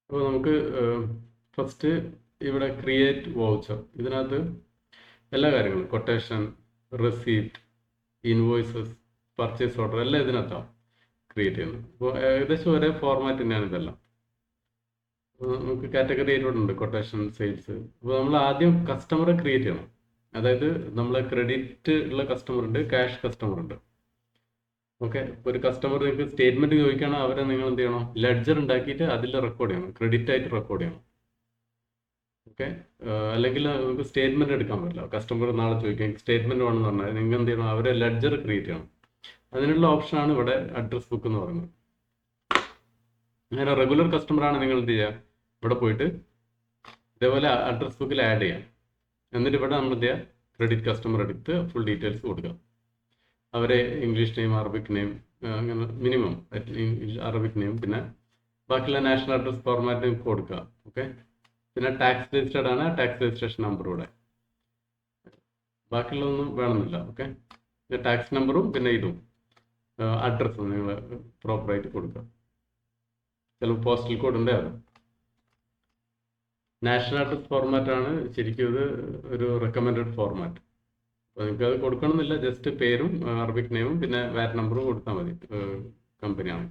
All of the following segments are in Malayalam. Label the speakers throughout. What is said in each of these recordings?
Speaker 1: അപ്പോൾ നമുക്ക് ഫസ്റ്റ് ഇവിടെ ക്രിയേറ്റ് വൗച്ചർ. ഇതിനകത്ത് എല്ലാ കാര്യങ്ങളും quotation, receipt, invoices, purchase order എല്ലാം ഇതിനകത്താണ് ക്രിയേറ്റ് ചെയ്യുന്നത്. അപ്പോൾ ഏകദേശം ഒരേ ഫോർമാറ്റ് തന്നെയാണ് ഇതെല്ലാം. നമുക്ക് കാറ്റഗറി ആയിട്ടുണ്ട് കൊട്ടേഷൻ, സെയിൽസ്. അപ്പോൾ നമ്മൾ ആദ്യം കസ്റ്റമറെ ക്രിയേറ്റ് ചെയ്യണം. അതായത് നമ്മളെ ക്രെഡിറ്റ് ഉള്ള കസ്റ്റമർ ഉണ്ട്, ക്യാഷ് കസ്റ്റമർ ഉണ്ട്. ഓക്കെ, ഒരു കസ്റ്റമർ നിങ്ങൾക്ക് സ്റ്റേറ്റ്മെന്റ് ചോദിക്കുകയാണെങ്കിൽ അവരെ നിങ്ങൾ എന്ത് ചെയ്യണം, ലെഡ്ജർ ഉണ്ടാക്കിയിട്ട് അതിൽ റെക്കോർഡ് ചെയ്യണം, ക്രെഡിറ്റ് ആയിട്ട് റെക്കോർഡ് ചെയ്യണം. ഓക്കെ, അല്ലെങ്കിൽ നമുക്ക് സ്റ്റേറ്റ്മെന്റ് എടുക്കാൻ പറ്റില്ല. കസ്റ്റമർ നാളെ ചോദിക്കാം സ്റ്റേറ്റ്മെന്റ് വേണമെന്ന് പറഞ്ഞാൽ നിങ്ങൾ എന്ത് ചെയ്യണം, അവരെ ലെഡ്ജർ ക്രിയേറ്റ് ചെയ്യണം. അതിനുള്ള ഓപ്ഷനാണ് ഇവിടെ അഡ്രസ് ബുക്ക് എന്ന് പറയുന്നത്. അങ്ങനെ റെഗുലർ കസ്റ്റമർ ആണ് നിങ്ങൾ എന്ത് ചെയ്യുക, ഇവിടെ പോയിട്ട് ഇതേപോലെ അഡ്രസ് ബുക്കിൽ ആഡ് ചെയ്യാം. എന്നിട്ട് ഇവിടെ നമ്മൾ എന്ത് ചെയ്യുക, ക്രെഡിറ്റ് കസ്റ്റമർ എടുത്ത് ഫുൾ ഡീറ്റെയിൽസ് കൊടുക്കുക. അവരെ ഇംഗ്ലീഷ് നെയിം, അറബിക് നെയിം, അങ്ങനെ മിനിമം അറബിക് നെയിം, പിന്നെ ബാക്കിയുള്ള നാഷണൽ അഡ്രസ് ഫോർമാറ്റ് കൊടുക്കുക. ഓക്കെ, പിന്നെ ടാക്സ് രജിസ്റ്റേർഡ് ആണ്, ടാക്സ് രജിസ്ട്രേഷൻ നമ്പർ ഇവിടെ. ബാക്കിയുള്ളതൊന്നും വേണമെന്നില്ല. ഓക്കെ, ടാക്സ് നമ്പറും പിന്നെ ഇതും അഡ്രസ്സും നിങ്ങൾ പ്രോപ്പറായിട്ട് കൊടുക്കുക. ചിലപ്പോൾ പോസ്റ്റൽ കോഡ് ഉണ്ട്. അത് നാഷണൽ അഡ്രസ് ഫോർമാറ്റ് ആണ് ശരിക്കും. ഇത് ഒരു റെക്കമെൻഡഡ് ഫോർമാറ്റ്. അപ്പോൾ നിങ്ങൾക്ക് അത് കൊടുക്കണമെന്നില്ല, ജസ്റ്റ് പേരും അറബിക് നെയിമും പിന്നെ വാറ്റ് നമ്പറും കൊടുത്താൽ മതി കമ്പനിയാണ്.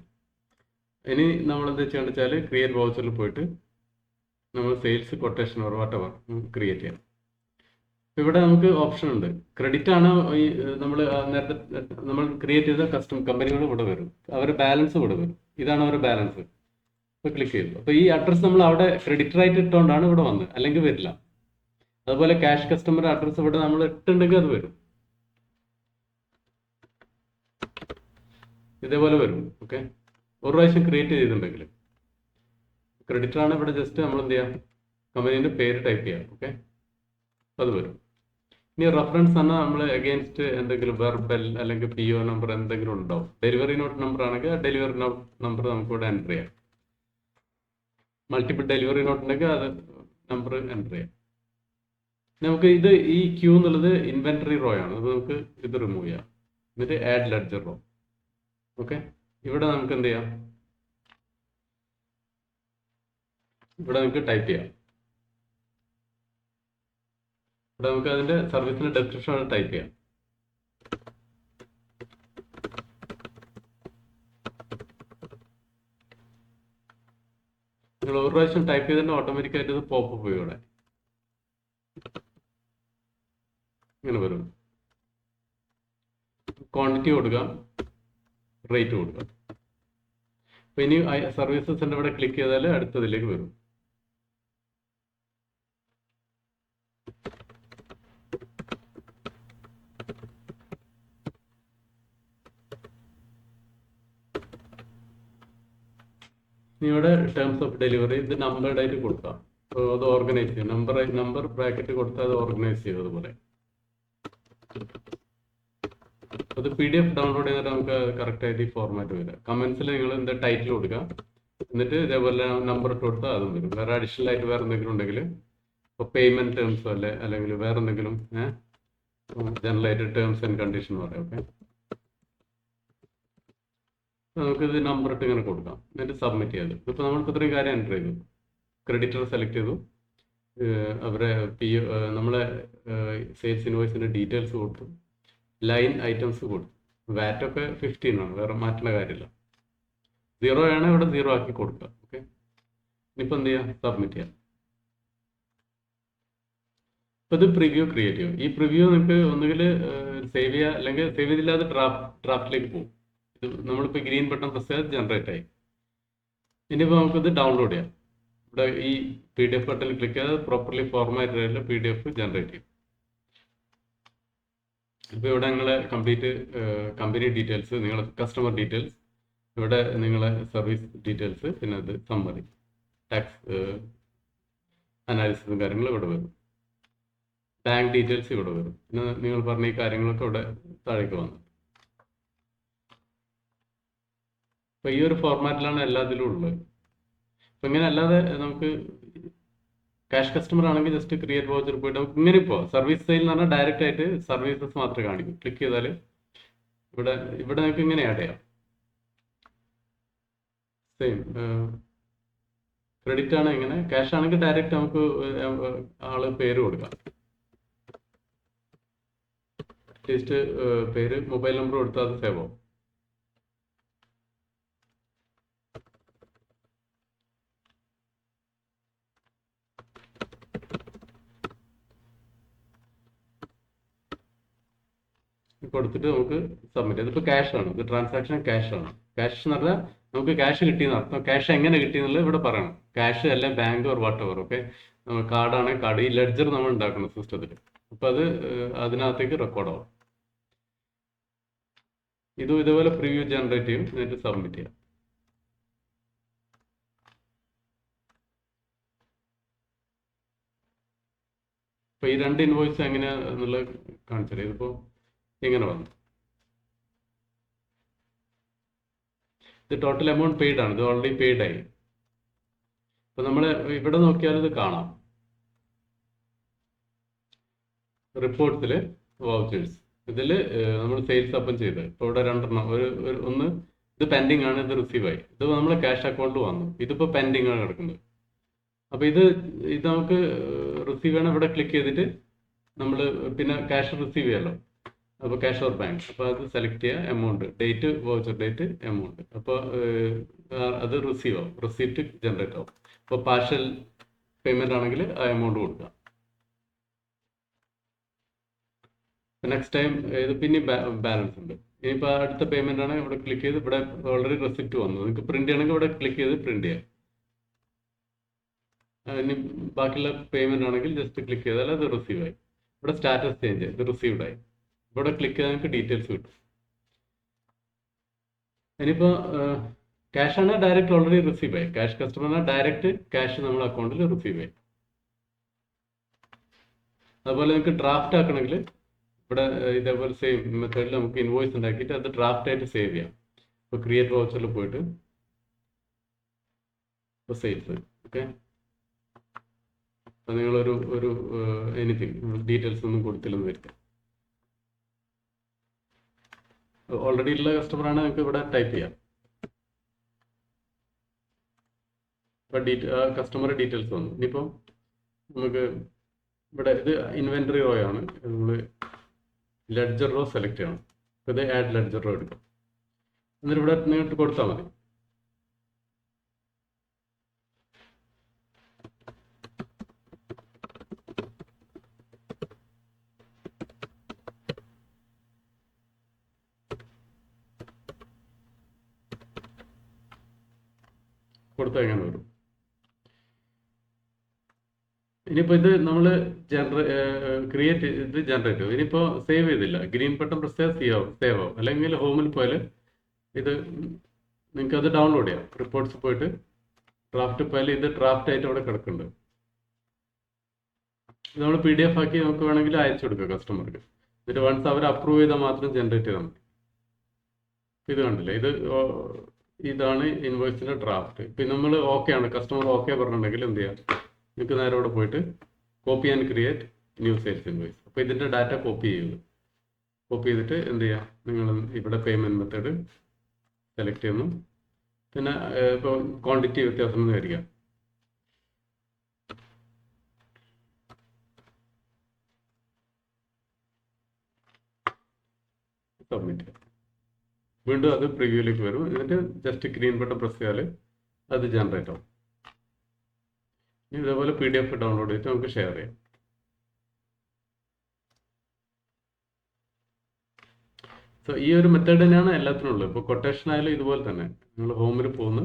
Speaker 1: ഇനി നമ്മൾ എന്താ ചെയ്യേണ്ടത് വെച്ചാൽ ക്രിയേറ്റ് വൗച്ചറിൽ പോയിട്ട് നമ്മൾ sales, quotation or whatever create ചെയ്യാം. ഇവിടെ നമുക്ക് ഓപ്ഷൻ ഉണ്ട്. ക്രെഡിറ്റ് ആണ് ഈ നമ്മൾ നേരത്തെ നമ്മൾ ക്രിയേറ്റ് ചെയ്ത കമ്പനികൾ ഇവിടെ വരും, അവരുടെ ബാലൻസ് ഇവിടെ വരും. ഇതാണ് അവരുടെ ബാലൻസ്. ഇപ്പോൾ ക്ലിക്ക് ചെയ്തു. അപ്പോൾ ഈ അഡ്രസ്സ് നമ്മൾ അവിടെ ക്രെഡിറ്റർ ആയിട്ട് ഇട്ടുകൊണ്ടാണ് ഇവിടെ വന്നത്, അല്ലെങ്കിൽ വരില്ല. അതുപോലെ ക്യാഷ് കസ്റ്റമർ അഡ്രസ്സ് ഇവിടെ നമ്മൾ ഇട്ടുണ്ടെങ്കിൽ അത് വരും, ഇതേപോലെ വരും. ഓക്കെ, ഒരു പ്രാവശ്യം ക്രിയേറ്റ് ചെയ്തിട്ടുണ്ടെങ്കിൽ ക്രെഡിറ്റർ ആണ് ഇവിടെ ജസ്റ്റ് നമ്മൾ എന്ത് ചെയ്യാം, കമ്പനീൻ്റെ പേര് ടൈപ്പ് ചെയ്യാം. ഓക്കെ, അത് വരും. ഇനി റെഫറൻസ് പറഞ്ഞാൽ നമ്മൾ അഗെയിൻസ്റ്റ് എന്തെങ്കിലും വെർബൽ അല്ലെങ്കിൽ PO നമ്പർ എന്തെങ്കിലും ഉണ്ടാവും. ഡെലിവറി നോട്ട് നമ്പർ ആണെങ്കിൽ ആ ഡെലിവറി നോട്ട് നമ്പർ നമുക്ക് ഇവിടെ എൻ്റർ ചെയ്യാം. മൾട്ടിപ്പിൾ ഡെലിവറി നോട്ട് ഉണ്ടെങ്കിൽ അത് നമ്പർ എൻ്റർ ചെയ്യാം. നമുക്ക് ഇത് ഈ ക്യൂ എന്നുള്ളത് ഇൻവെന്ററി റോ ആണ്, അത് നമുക്ക് ഇത് റിമൂവ് ചെയ്യാം. എന്നിട്ട് ആഡ് ലെഡ്ജർ റോ. ഓക്കെ, ഇവിടെ നമുക്ക് എന്ത് ചെയ്യാം, ഇവിടെ നമുക്ക് ടൈപ്പ് ചെയ്യാം. ഇവിടെ നമുക്ക് അതിന്റെ സർവീസിന്റെ ഡെസ്ക്രിപ്ഷൻ ടൈപ്പ് ചെയ്യാം. നിങ്ങൾ ഒരു പ്രാവശ്യം ടൈപ്പ് ചെയ്തിട്ട് ഓട്ടോമാറ്റിക്കായിട്ട് ഇത് പോപ്പ് പോയി ഇവിടെ ഇങ്ങനെ വരും. ക്വാണ്ടിറ്റി കൊടുക്കാം, റേറ്റ് കൊടുക്കാം. അപ്പൊ ഇനി സർവീസസിന്റെ ഇവിടെ ക്ലിക്ക് ചെയ്താൽ അടുത്തതിലേക്ക് വരും. ഇവിടെ ടേംസ് ഓഫ് ഡെലിവറി ഇത് നമ്പേർഡ് ആയിട്ട് കൊടുക്കാം. അത് ഓർഗനൈസ് ചെയ്യും. നമ്പർ ബ്രാക്കറ്റ് കൊടുത്താൽ അത് ഓർഗനൈസ് ചെയ്യും. അതുപോലെ അത് PDF ഡൗൺലോഡ് ചെയ്തിട്ട് നമുക്ക് കറക്റ്റ് ആയിട്ട് ഈ ഫോർമാറ്റ് വരിക. കമന്റ്സിൽ നിങ്ങൾ എന്താ ടൈറ്റിൽ കൊടുക്കുക, എന്നിട്ട് ഇതേപോലെ നമ്പർ ഇട്ട് കൊടുത്താൽ അതും വരും. വേറെ അഡീഷണൽ ആയിട്ട് വേറെ എന്തെങ്കിലും ഉണ്ടെങ്കിൽ, ഇപ്പോൾ പേയ്മെന്റ് ടേംസോ അല്ലെ അല്ലെങ്കിൽ വേറെ എന്തെങ്കിലും ജനറൽ ആയിട്ട് ടേംസ് ആൻഡ് കണ്ടീഷൻ പറയാം. ഓക്കെ, നമുക്കിത് നമ്പർ ഇട്ട് ഇങ്ങനെ കൊടുക്കാം, എന്നിട്ട് സബ്മിറ്റ് ചെയ്ത്. ഇപ്പോൾ നമ്മൾക്ക് ഇത്രയും കാര്യം എൻ്റർ ചെയ്തു. ക്രെഡിറ്റർ സെലക്ട് ചെയ്തു, അവരെ നമ്മളെ സെയിൽസ് ഇൻവോയ്സിൻ്റെ ഡീറ്റെയിൽസ് കൊടുത്തു, ലൈൻ ഐറ്റംസ് കൊടുത്തു. വാറ്റൊക്കെ 15 ആണ്, വേറെ മാറ്റുന്ന കാര്യമില്ല. 0 ആണ്, ഇവിടെ 0 ആക്കി കൊടുക്കുക. ഓക്കെ, ഇനിയിപ്പോൾ എന്ത് ചെയ്യാം, സബ്മിറ്റ് ചെയ്യാം. ഇപ്പോൾ ഇത് പ്രിവ്യൂ ക്രിയേറ്റ് ചെയ്യും. ഈ പ്രിവ്യൂ നിങ്ങൾക്ക് ഒന്നുകിൽ സേവ് ചെയ്യുക, അല്ലെങ്കിൽ സേവ് ചെയ്തില്ലാതെ ഡ്രാഫ്റ്റിലേക്ക് പോകും. ഇത് നമ്മളിപ്പോൾ ഗ്രീൻ ബട്ടൺ പ്രസ് ചെയ്ത് ജനറേറ്റ് ആയി. ഇനിയിപ്പോൾ നമുക്കിത് ഡൗൺലോഡ് ചെയ്യാം. ഇവിടെ ഈ PDF ബട്ടണിൽ ക്ലിക്ക് ചെയ്താൽ പ്രോപ്പർലി ഫോർമാറ്റ് ആയിട്ടുള്ള PDF ജനറേറ്റ് ചെയ്യും. ഇപ്പോൾ ഇവിടെ നിങ്ങളെ കംപ്ലീറ്റ് കമ്പനി ഡീറ്റെയിൽസ്, നിങ്ങളെ കസ്റ്റമർ ഡീറ്റെയിൽസ്, ഇവിടെ നിങ്ങളെ സർവീസ് ഡീറ്റെയിൽസ്, പിന്നെ അത് സമ്മറി, ടാക്സ് അനാലിസിസും കാര്യങ്ങളും ഇവിടെ വരും. ബാങ്ക് ഡീറ്റെയിൽസ് ഇവിടെ വരും. പിന്നെ നിങ്ങൾ പറഞ്ഞ ഈ കാര്യങ്ങളൊക്കെ ഇവിടെ താഴേക്ക് വന്നു. അപ്പോൾ ഈ ഒരു ഫോർമാറ്റിലാണ് എല്ലാത്തിലും ഉള്ളത്. അപ്പം ഇങ്ങനെ അല്ലാതെ നമുക്ക് ക്യാഷ് കസ്റ്റമർ ആണെങ്കിൽ ജസ്റ്റ് ക്രിയേറ്റ് വൗച്ചർ പോയിട്ട് നമുക്ക് ഇങ്ങനെ ഇപ്പോൾ സർവീസ് സെയിൽ എന്ന് പറഞ്ഞാൽ ഡയറക്റ്റ് ആയിട്ട് സർവീസസ് മാത്രമേ കാണിക്കൂ. ക്ലിക്ക് ചെയ്താൽ ഇവിടെ നമുക്ക് ഇങ്ങനെ ആഡ് ചെയ്യാം. സെയിം ക്രെഡിറ്റ് ആണ് എങ്ങനെ, ക്യാഷ് ആണെങ്കിൽ ഡയറക്റ്റ് നമുക്ക് ആള് പേര് കൊടുക്കാം. അറ്റ്ലീസ്റ്റ് പേര് മൊബൈൽ നമ്പർ കൊടുത്താൽ അത് സേവ് ആവും. കൊടുത്തിട്ട് നമുക്ക് സബ്മിറ്റ്. ഇതിപ്പോൾ ക്യാഷ് ആണ്, ഇത് ട്രാൻസാക്ഷൻ ക്യാഷ് ആണ്. ക്യാഷ് എന്ന് പറഞ്ഞാൽ നമുക്ക് ക്യാഷ് കിട്ടിയെന്ന് അർത്ഥം. ക്യാഷ് എങ്ങനെ കിട്ടിയെന്നുള്ളത് ഇവിടെ പറയണം. ക്യാഷ് അല്ല bank or what ever. Okay, കാർഡാണ് കാർഡ്. ഈ ലെഡ്ജർ നമ്മൾ ഉണ്ടാക്കണം സിസ്റ്റത്തിൽ. അപ്പോൾ അത് അതിനകത്തേക്ക് റെക്കോർഡ് ആവും. ഇതുപോലെ പ്രിവ്യൂ ജനറേറ്റ് ചെയ്യും, എന്നിട്ട് സബ്മിറ്റ് ചെയ്യാം. അപ്പോൾ ഈ രണ്ട് ഇൻവോയ്സ് എങ്ങനെയാന്നുള്ളത് കാണിച്ചത്. ഇതിപ്പോൾ ഇങ്ങനെ വന്നു. ഇത് ടോട്ടൽ എമൗണ്ട് പെയ്ഡ് ആണ്, ഇത് ഓൾറെഡി പെയ്ഡ് ആയി. അപ്പോൾ നമ്മൾ ഇവിടെ നോക്കിയാൽ ഇത് കാണാം. റിപ്പോർട്ട്സിൽ വൗച്ചേഴ്സ്, ഇതിൽ നമ്മൾ സെയിൽസ് അപ്പം ചെയ്ത് ഇപ്പോൾ ഇവിടെ രണ്ടെണ്ണം, ഒന്ന് ഇത് പെൻഡിങ് ആണ്, ഇത് റിസീവ് ആയി. ഇത് നമ്മളെ ക്യാഷ് അക്കൗണ്ടിൽ വന്നു, ഇതിപ്പോൾ പെൻഡിങ് ആണ് കിടക്കുന്നത്. അപ്പോൾ ഇത് നമുക്ക് റിസീവ് ആണ്. ഇവിടെ ക്ലിക്ക് ചെയ്തിട്ട് നമ്മൾ പിന്നെ ക്യാഷ് റിസീവ് ചെയ്യാമല്ലോ. അപ്പോൾ ക്യാഷ് ഓർ ബാങ്ക്, അപ്പോൾ അത് സെലക്ട് ചെയ്യുക, amount, date, voucher date, amount. അപ്പോൾ അത് റിസീവ് ആവും, റിസീപ്റ്റ് ജനറേറ്റ് ആവും. അപ്പോൾ പാർഷ്യൽ പേയ്മെന്റ് ആണെങ്കിൽ ആ എമൗണ്ട് കൊടുക്കുക. നെക്സ്റ്റ് ടൈം ഇത് പിന്നെ ബാലൻസ് ഉണ്ട്. ഇനിയിപ്പോൾ അടുത്ത പേയ്മെന്റ് ആണ്, ഇവിടെ ക്ലിക്ക് ചെയ്ത് ഇവിടെ ഓൾറെഡി റെസിപ്റ്റ് വന്നു. നിങ്ങൾക്ക് പ്രിന്റ് ചെയ്യണമെങ്കിൽ ഇവിടെ ക്ലിക്ക് ചെയ്ത് പ്രിന്റ് ചെയ്യാം. ഇനി ബാക്കിയുള്ള പേയ്മെന്റ് ആണെങ്കിൽ ജസ്റ്റ് ക്ലിക്ക് ചെയ്താൽ അത് റിസീവ് ആയി. ഇവിടെ സ്റ്റാറ്റസ് ചേഞ്ച്, ഇത് റിസീവ്ഡ് ആയി. ഇവിടെ ക്ലിക്ക് ചെയ്താൽ നിങ്ങൾക്ക് ഡീറ്റെയിൽസ് കിട്ടും. ഇനിയിപ്പോൾ ക്യാഷ് ആണ് ഡയറക്റ്റ് ഓൾറെഡി റിസീവ് ആയി. ക്യാഷ് കസ്റ്റമറിന് ഡയറക്റ്റ് ക്യാഷ് നമ്മുടെ അക്കൗണ്ടിൽ റിസീവ് ആയി. അതുപോലെ നിങ്ങൾക്ക് ഡ്രാഫ്റ്റ് ആക്കണമെങ്കിൽ ഇവിടെ ഇതേപോലെ സെയിം മെത്തേഡിൽ നമുക്ക് ഇൻവോയ്സ് ഉണ്ടാക്കിയിട്ട് അത് ഡ്രാഫ്റ്റ് ആയിട്ട് സേവ് ചെയ്യാം. ഇപ്പോൾ ക്രിയേറ്റ് വൗച്ചറിൽ പോയിട്ട് ഇപ്പോൾ സെയിൽസ്, ഓക്കെ, അപ്പോൾ നിങ്ങളൊരു എനിത്തിങ് ഡീറ്റെയിൽസ് ഒന്നും കൊടുത്തില്ലെന്ന് വരിക. ഓൾറെഡി ഉള്ള കസ്റ്റമറാണ്, നിങ്ങൾക്ക് ഇവിടെ ടൈപ്പ് ചെയ്യാം. ഇപ്പോൾ കസ്റ്റമർ ഡീറ്റെയിൽസ് വന്നു. ഇനിയിപ്പോൾ നമുക്ക് ഇവിടെ ഇത് ഇൻവെന്ററി റോ ആണ്, നമ്മൾ ലെഡ്ജർ റോ സെലക്ട് ചെയ്യണം. അപ്പോൾ ഇത് ആഡ് ലെഡ്ജർ റോ എടുക്കാം. എന്നിട്ട് ഇവിടെ നിങ്ങൾക്ക് കൊടുത്താൽ മതി. കൊടുത്താൽ എങ്ങനെ വരും. ഇനിയിപ്പോൾ ഇത് നമ്മൾ ക്രിയേറ്റ് ഇത് ജനറേറ്റ് ചെയ്തു. ഇനിയിപ്പോൾ സേവ് ചെയ്തില്ല, ഗ്രീൻ ബട്ടൺ പ്രസ് ചെയ്താൽ സേവ് ആവും. അല്ലെങ്കിൽ ഹോമിൽ പോയാൽ ഇത് നിങ്ങൾക്ക് അത് ഡൗൺലോഡ് ചെയ്യാം. റിപ്പോർട്ട്സ് പോയിട്ട് ഡ്രാഫ്റ്റ് പോയാൽ ഇത് ഡ്രാഫ്റ്റ് ആയിട്ട് അവിടെ കിടക്കുന്നുണ്ട്. ഇത് നമ്മൾ PDF ആക്കി നമുക്ക് വേണമെങ്കിൽ അയച്ചു കൊടുക്കുക കസ്റ്റമർക്ക്. എന്നിട്ട് വൺസ് അവർ അപ്രൂവ് ചെയ്താൽ മാത്രം ജനറേറ്റ് ചെയ്താൽ മതി. ഇത് കണ്ടില്ലേ, ഇതാണ് ഇൻവോയ്സിന്റെ ഡ്രാഫ്റ്റ്. ഇപ്പം നമ്മൾ ഓക്കെ ആണ്, കസ്റ്റമർ ഓക്കെ പറഞ്ഞിട്ടുണ്ടെങ്കിൽ എന്ത് ചെയ്യാം, നിങ്ങൾക്ക് നേരെ ഇവിടെ പോയിട്ട് copy and create new sales invoice. അപ്പോൾ ഇതിൻ്റെ ഡാറ്റ കോപ്പി ചെയ്യുന്നു. കോപ്പി ചെയ്തിട്ട് എന്ത് ചെയ്യുക, നിങ്ങൾ ഇവിടെ പേയ്മെൻറ്റ് മെത്തേഡ് സെലക്ട് ചെയ്യുന്നു. പിന്നെ ഇപ്പോൾ ക്വാണ്ടിറ്റി വ്യത്യാസം എന്ന് വരിക. സബ്മിറ്റ് ചെയ്യാം. വീണ്ടും അത് പ്രിവ്യൂയിലേക്ക് വരും. എന്നിട്ട് ജസ്റ്റ് ഗ്രീൻ ബട്ടൺ പ്രസ് ചെയ്താൽ അത് ജനറേറ്റ് ആവും. ഇതേപോലെ PDF ഡൗൺലോഡ് ചെയ്തിട്ട് നമുക്ക് ഷെയർ ചെയ്യാം. സോ ഈ ഒരു മെത്തേഡ് തന്നെയാണ് എല്ലാത്തിനും ഉള്ളത്. ഇപ്പോൾ കൊട്ടേഷൻ ആയാലും ഇതുപോലെ തന്നെ. നിങ്ങൾ ഹോമിൽ പോകുന്നു,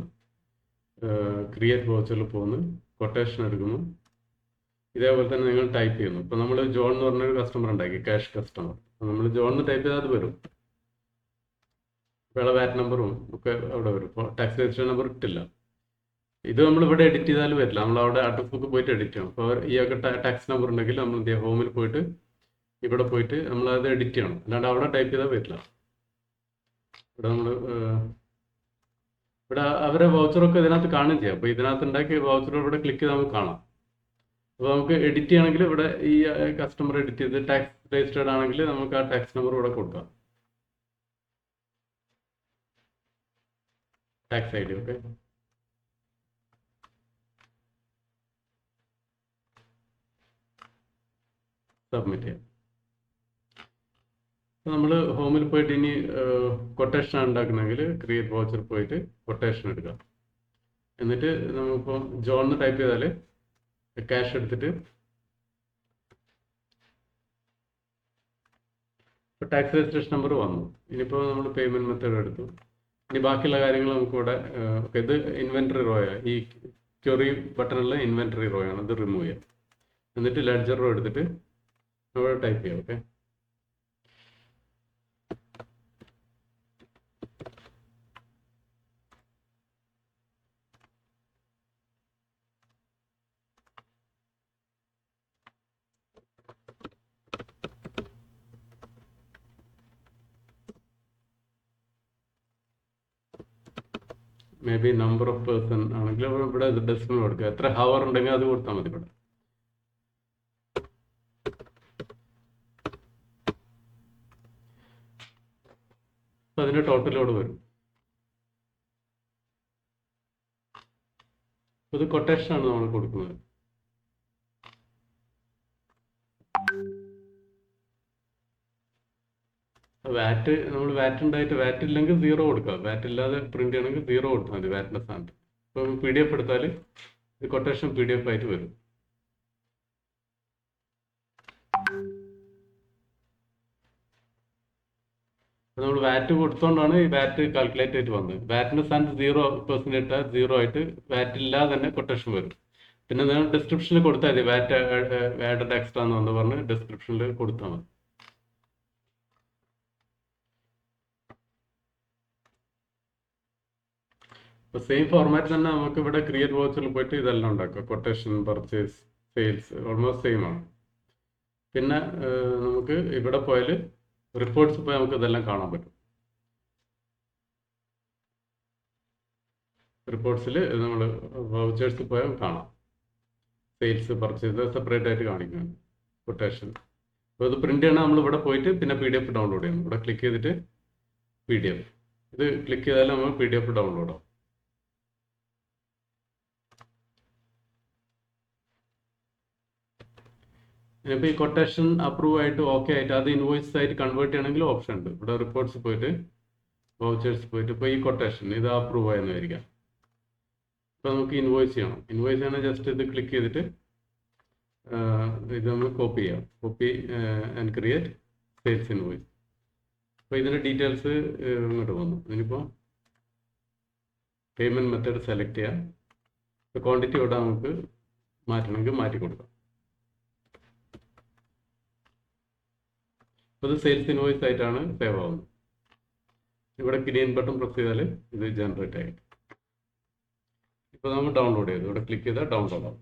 Speaker 1: ക്രിയേറ്റ് വൗച്ചറിൽ പോകുന്നു, കൊട്ടേഷൻ എടുക്കുന്നു. ഇതേപോലെ തന്നെ നിങ്ങൾ ടൈപ്പ് ചെയ്യുന്നു. ഇപ്പോൾ നമ്മൾ ജോൺ എന്ന് പറഞ്ഞൊരു കസ്റ്റമർ ഉണ്ടാക്കി, ക്യാഷ് കസ്റ്റമർ. നമ്മൾ ജോൺ എന്ന് ടൈപ്പ് ചെയ്താൽ അത് വരും. ഇപ്പോൾ വാറ്റ് നമ്പറും ഒക്കെ അവിടെ വരും. ഇപ്പോൾ ടാക്സ് രജിസ്റ്റർ നമ്പർ ഇട്ടില്ല. ഇത് നമ്മൾ ഇവിടെ എഡിറ്റ് ചെയ്താലും വരില്ല, നമ്മൾ അവിടെ അഡ്രസ് ബുക്ക് പോയിട്ട് എഡിറ്റ് ചെയ്യണം. അപ്പോൾ ഈ ഒക്കെ ടാക്സ് നമ്പർ ഉണ്ടെങ്കിൽ നമ്മൾ എന്ത് ചെയ്യുക, ഹോമിൽ പോയിട്ട് ഇവിടെ പോയിട്ട് നമ്മൾ അത് എഡിറ്റ് ചെയ്യണം. അല്ലാണ്ട് അവിടെ ടൈപ്പ് ചെയ്താൽ വരില്ല. ഇവിടെ നമ്മൾ ഇവിടെ അവരെ വൗച്ചറൊക്കെ ഇതിനകത്ത് കാണുകയും ചെയ്യാം. അപ്പോൾ ഇതിനകത്ത് ഉണ്ടാക്കിയ വൗച്ചർ ഇവിടെ ക്ലിക്ക് ചെയ്താൽ നമുക്ക് കാണാം. അപ്പോൾ നമുക്ക് എഡിറ്റ് ചെയ്യണമെങ്കിൽ ഇവിടെ ഈ കസ്റ്റമർ എഡിറ്റ് ചെയ്ത് ടാക്സ് രജിസ്റ്റേർഡ് ആണെങ്കിൽ നമുക്ക് ആ ടാക്സ് നമ്പർ ഇവിടെ കൊടുക്കാം, ടാക്സ് ID. ഓക്കെ, സബ്മിറ്റ് ചെയ്യാം. നമ്മൾ ഹോമിൽ പോയിട്ട് ഇനി കൊട്ടേഷൻ ഉണ്ടാക്കണമെങ്കിൽ ക്രിയേറ്റ് വൗച്ചർ പോയിട്ട് കൊട്ടേഷൻ എടുക്കാം. എന്നിട്ട് നമ്മളിപ്പോൾ ജോൺ എന്ന് ടൈപ്പ് ചെയ്താൽ ക്യാഷ് എടുത്തിട്ട് ഇപ്പോൾ ടാക്സ് രജിസ്ട്രേഷൻ നമ്പർ വന്നു. ഇനിയിപ്പോൾ നമ്മൾ പേയ്മെൻറ്റ് മെത്തേഡ് എടുത്തു. ഇനി ബാക്കിയുള്ള കാര്യങ്ങൾ നമുക്കിവിടെ ഇത് ഇൻവെൻറ്ററി റോയാണ്. ഈ ക്വറി ബട്ടണുള്ള ഇൻവെൻറ്ററി റോയാണ്. ഇത് റിമൂവ് ചെയ്യാം. എന്നിട്ട് ലെഡ്ജർ റോ എടുത്തിട്ട് അവിടെ ടൈപ്പ് ചെയ്യാം. Okay, may be number of person ആണെങ്കിൽ ഇവിടെ ഡെസിമൽ കൊടുക്കുക. എത്ര ഹവർ ഉണ്ടെങ്കിൽ അത് കൊടുത്താൽ മതി. ഇവിടെ അതിൻ്റെ ടോട്ടലോട് വരും. ഇത് കൊട്ടേഷനാണ് നമ്മൾ കൊടുക്കുന്നത്. വാറ്റ് നമ്മൾ വാറ്റ് ഉണ്ടായിട്ട് വാറ്റ് ഇല്ലെങ്കിൽ 0 കൊടുക്കുക. വാറ്റ് ഇല്ലാതെ പ്രിന്റ് ചെയ്യണമെങ്കിൽ 0 കൊടുത്താൽ മതി വാറ്റിൻ്റെ സ്ഥാനത്ത്. ഇപ്പോൾ PDF എടുത്താൽ ഇത് കൊട്ടേഷൻ PDF ആയിട്ട് വരും. നമ്മൾ വാറ്റ് കൊടുത്തോണ്ടാണ് ഈ വാറ്റ് കാൽക്കുലേറ്റ് ആയിട്ട് വന്നത്. വാറ്റിൻ്റെ സ്ഥാനത്ത് 0% ഇട്ടാൽ 0 ആയിട്ട് വാറ്റ് ഇല്ലാതെ തന്നെ കൊട്ടേഷൻ വരും. പിന്നെ നിങ്ങൾ ഡിസ്ക്രിപ്ഷനിൽ കൊടുത്താൽ മതി വാറ്റ് ആഡഡ് എക്സ്ട്രാ എന്ന് വന്ന് പറഞ്ഞ് ഡിസ്ക്രിപ്ഷനിൽ കൊടുത്താൽ മതി. ഇപ്പോൾ സെയിം ഫോർമാറ്റ് തന്നെ നമുക്ക് ഇവിടെ ക്രിയേറ്റ് വൗച്ചറിൽ പോയിട്ട് ഇതെല്ലാം ഉണ്ടാക്കാം. Quotation, purchase, sales almost same ആണ്. പിന്നെ നമുക്ക് ഇവിടെ പോയാൽ റിപ്പോർട്ട്സ് പോയാൽ നമുക്ക് ഇതെല്ലാം കാണാൻ പറ്റും. റിപ്പോർട്ട്സിൽ നമ്മൾ വൗച്ചേഴ്സ് പോയാൽ കാണാം. സെയിൽസ്, പർച്ചേസ് സെപ്പറേറ്റ് ആയിട്ട് കാണിക്കുന്നു. കൊട്ടേഷൻ അപ്പോൾ ഇത് പ്രിന്റ് ചെയ്യണം. നമ്മൾ ഇവിടെ പോയിട്ട് പിന്നെ PDF ഡൗൺലോഡ് ചെയ്യണം. ഇവിടെ ക്ലിക്ക് ചെയ്തിട്ട് PDF ഇത് ക്ലിക്ക് ചെയ്താൽ നമ്മൾ PDF ഡൗൺലോഡ് ആവും. ഇനിയിപ്പോൾ ഈ കൊട്ടേഷൻ അപ്രൂവ് ആയിട്ട് ഓക്കെ ആയിട്ട് അത് ഇൻവോയ്സ് ആയിട്ട് കൺവേർട്ട് ചെയ്യണമെങ്കിൽ ഓപ്ഷൻ ഉണ്ട്. ഇവിടെ റിപ്പോർട്ട്സ് പോയിട്ട് വൗച്ചേഴ്സ് പോയിട്ട് ഇപ്പോൾ ഈ കൊട്ടേഷൻ ഇത് അപ്രൂവ് ആയെന്ന് വിചാരിക്കാം. ഇപ്പോൾ നമുക്ക് ഇൻവോയ്സ് ചെയ്യണം. ഇൻവോയ്സ് ചെയ്യണമെങ്കിൽ ജസ്റ്റ് ഇത് ക്ലിക്ക് ചെയ്തിട്ട് ഇത് നമ്മൾ കോപ്പി ചെയ്യാം. Copy and create sales invoice. അപ്പോൾ ഇതിൻ്റെ ഡീറ്റെയിൽസ് ഇങ്ങോട്ട് വന്നു. ഇതിനിപ്പോൾ പേയ്മെൻറ്റ് മെത്തേഡ് സെലക്ട് ചെയ്യാം. ക്വാണ്ടിറ്റി ഇവിടെ നമുക്ക് മാറ്റണമെങ്കിൽ മാറ്റി കൊടുക്കാം. അപ്പോൾ ഇത് സെയിൽസ് ഇൻവോയ്സ് ആയിട്ടാണ് സേവ് ആവുന്നത്. ഇവിടെ ഗ്രീൻ ബട്ടൺ പ്രസ് ചെയ്താൽ ഇത് ജനറേറ്റ് ആയിട്ട് ഇപ്പോൾ നമ്മൾ ഡൗൺലോഡ് ചെയ്തു. ഇവിടെ ക്ലിക്ക് ചെയ്താൽ ഡൗൺലോഡ് ആവും.